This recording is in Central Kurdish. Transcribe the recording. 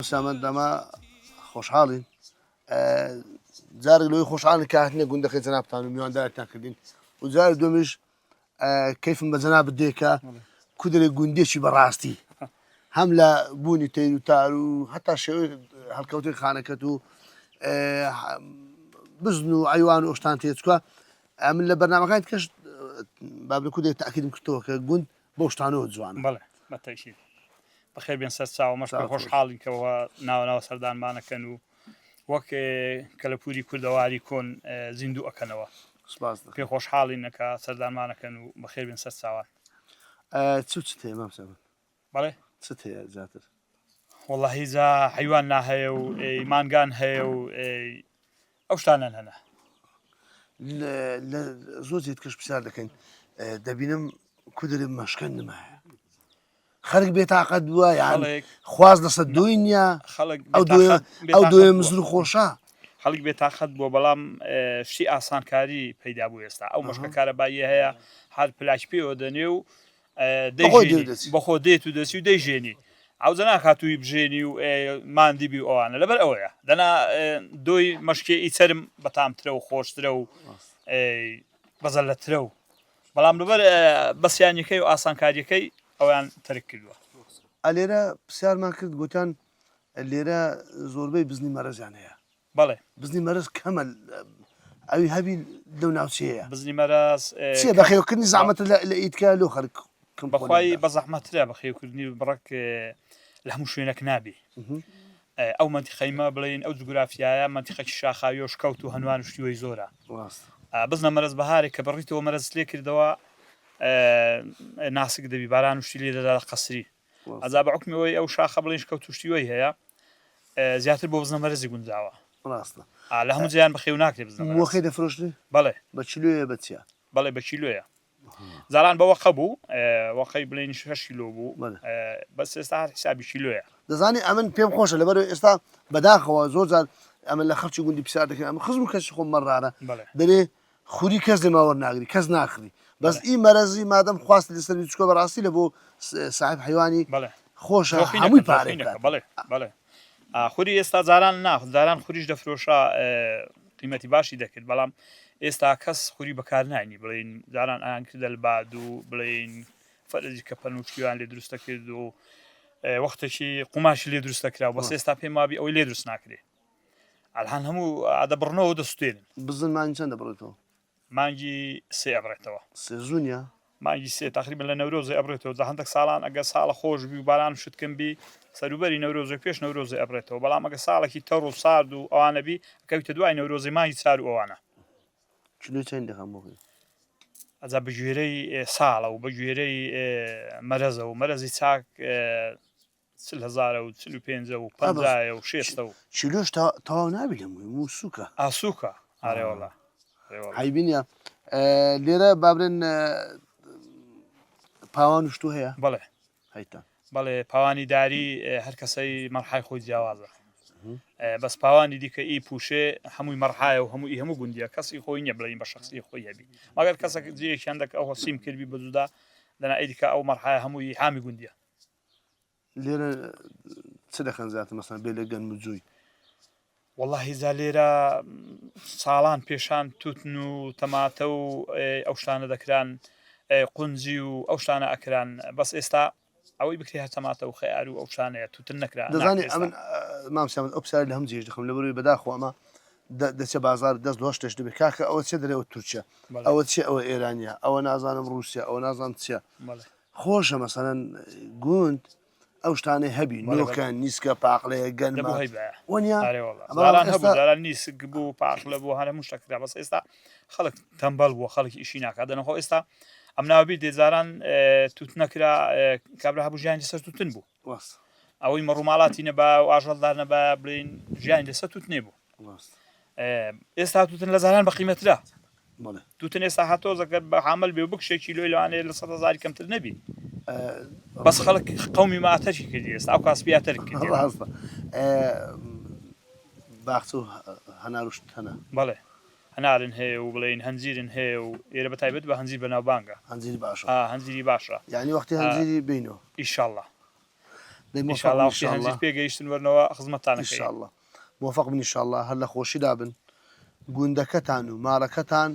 سامان دەما خۆشحاڵین جارێک لەوەی خۆشحاڵن کە هاتنە گوندەکەی جەنابتان و میواندارتان کردین و جارێک دومیش کەیفم بە جەنابت دێ کە کودرێک گوندێکی بەڕاستی هەم لە بوونی تەیر و تار و هەتا شێوەی هەڵکەوتەی خانەکەت و بزن و عیوان و ئەوشتان تێچکووە من لە بەرنامەکانی تکەش بابلە کودێک تاکیدم کردەوە کە گوند بۆ شتانەوە جوانە. بەڵێ بەتەشیر بەخێر بێن سەر چاوە مەش خۆشحاڵین کەەوە ناوە سەردانمانەکەن و وەک کە لە پووری کوردەواری کۆن زیندوو ئەەکەنەوە پێ خۆشحاڵینەکە سەردانمانەکەن و بەخێر بێن سەر چاوان چ هەیە مامسەمە بەڵێ چ هەیە زیاتر وەڵڵاهی جا حیوان ناهەیە و مانگان هەیە و ئەو شتانەن هەنا زۆر جێت کەش پرسیار دەکەین دەبینم کودرێ مەشکەن نمایە خەرک بێتاقەت بووە یان خواز لەسەر دوی نییە ئەو دوێ مزر خۆشە خەڵک بێتاقەت بووە بەڵام شتی ئاسانکاری پەیدا بوو ئێستا ئەو مەشکە کارەبایی هەیە هەر پلاش پێوە دەنێ و بەخۆ دێت و دەسی و دەیژێنی ئەوزە ناکاتوی بژێنی و مادیبی ئەوانە لەبەر ئەوەیە دەنا دۆی مەشکێ ئیچەرم بەتامترە و خۆشترە و بەزەلەترە و بەڵام لەبەر بەسییانەکەی و ئاسانکاریەکەی ئەویان تەرک کردووە. ئەلێرە پرسیارمان کرد گوتان لێرە زۆربەی بزنی مەرەزیان هەیە. بەڵێ بزنی مەرز کەمە ئەوی هەبی لەو ناوچەیە بزنی مەرەز بەخێوکردنی زەحمەتە لە ئیدکا لەو خەرک بەخوای بە زەحمەترە بەخێوکردنی بڕک لە هەموو شوێنێک نابی ئەو منتیقەیمە بڵین ئەو جوگرافیایە منتیقەی شاخاوی و شکەوت و هەنوان شتیوەی زۆرە بزنە مەرز بەهارێک کە بڕیتەوە مەرز لێ کردەوە ناسک دەبی باران وشتی لێ دەدا قەسری ئەزا بە حکمەوەی ئەو شاخە بڵێن شکەوت توشتیوەی هەیە زیاتر بۆ بزنە مەرزی گونجاوە لە هەموو جیان بەخێو ناکرێ بزنە وەخی دەفرۆشتی بەڵێ بە چلوێ بەچە بەڵێ بە کیلۆیە زاران بە وەخە بوو وەخەی بڵێن 6 کیلۆ بوو بەس ئێستا هەر حسابی کیلۆیە دەزانی ئەمن پێم خۆشە لەبەر ئێستا بەداخەوە زۆر جار ئەمە لە خەرچی گوندی پرسیار دەکەن ئەمە خزم کەسی خۆم مەڕارە دەرێ خوری کەس لێماوە ناگری کەس ناخری بەس ئی مەرەزی مادەم خواست لەسەر چکۆ بەڕاستی لە بۆ صاحب حیوانی خۆشە هەمووی پارێک بڵێ بڵێ خوری ئێستا جاران زاران خوریش دەفرۆشە قیمەتی باشی دەکرد بەڵام ئێستا کەس خوری بەکار نانی بڵین جاران ئایان کردە الباد و بڵین فەرزی کە پەنوشتیوان لێ دروستە کرد و وەختێکی قوماشی لێ دروستە کرا بەس ئێستا پێم وابی ئەوەی لێ دروست ناکرێ ئەلهان هەموو ئادەبڕنەوە دەستێنن بزن مانگی چەند دەبڕێتەوە مانگی سێ ئەبڕێتەوە سێزوونیە مانگی سێ تقریبا لە نەورۆزی ئەبڕێتەوە جا هەندێک ساڵان ئەگە ساڵە خۆش بی و باران شتکەم بی سەروبەری نەورۆزی پێش نەورۆزی ئەبڕێتەوە بەڵام ئەگە ساڵێکی تەڕ و سارد و ئەوانە بی کەوتە دوای نەورۆزی مانگی چار و ئەوانە کیلۆ چەند دەخەم بۆ ئەجا بە گوێرەی ساڵە و بە گوێرەی مەرەزە و مەرەزی چاک 45 و 50 و 6 و کیلۆش تەواو نابی لەمووی سووکە ئاسووکە ئارێوەڵە حیبینە لێرە بابرێن پاوان وشتو هەیە بەڵێ هەیتا بەڵێ پاوانی داری هەر کەسەی مەرحای خۆی جیاوازە بەس پاوانی دیکە ئی پوشێ هەمووی مەرحایە و هەموو گوندیە کەسی خۆی نییە بڵین بە شخصی خۆی هەبی مەگەر کەسێک جێیەکیان دەکە ئەو سیم کردبی بەجودا دەنا ئەیدیکە ئەو مەرحایە هەمووی حامی گوندیە لێرە چ دەخەن زیاتر مەسەن بێ لە گەن و جووی واللهی زا لێرە ساڵان پێشان توتن و تەماتە و ئەو شتانە دەکران قونجی و ئەو شتانە ئەکران بەس ئێستا ئەوەی بکرێ هەر تەماتە و خەیار و ئەو شانەیە توتن نەکرا دەزانی ئەمن مامسیامەت ئەو پرسیاری لە هەم جێژ دەخم لەبەروی بەداخۆ ئەمە دەچێ بازار دەست لۆ شتێش دەبێت کاکە ئەوە چێ دەرێەوە تورکیا ئەوە چێ ئەوە ئێرانیا ئەوە نازانم رووسیا ئەوە نازانم چیە خۆشە مەسەرەن گوند ئەو شتانەی هەبی نۆکە نیسکە پاقلەیە گەنمە وەنیان نیسک بوو پاقلە بۆ هەرە مشتەکرا بەس ئێستا خەڵک تەمبەڵ بووە خەڵکی ئیشی ناکات دەنەخۆ ئێستا ئەم ناوبی دێزاران توت نەکرا کابرا هەبوو ژیانی لەسەر توتن بوو ئەوەی مەڕووماڵاتی نەبا و ئاژەڵدار نەبا بڵین ژیانی لەسەر توت نێبوو ئێستا توتن لە زاران بە قیمەترا توتن ئێستا هاتۆ زەکە بە حامل بێ و بکشێ کیلۆی لەوانەیە لە 100,000 کەمتر نەبی بەس خەڵک قەومی ماتەشی کردی ئێستا ئەو کاسبیاتر کرد باخچە و هەناروشت هەنا بەڵێ هەنارن هەیە و بڵێن هەنجیرن هەیە و ئێرە بەتایبەت بە هەنجیر بەناوبانگە هەنجیری باشە هەنجیری باشە یعنی وەختی هەنجیری بینەوە ئیشاءالله ئینشاءالله وقتی هەنجیر پێگەیشتن وەرنەوە خزمەتتانەکەین إن شاء الله موفق بن إن شاء الله هلا خوشي دابن گوندەکەتان و ماڵەکەتان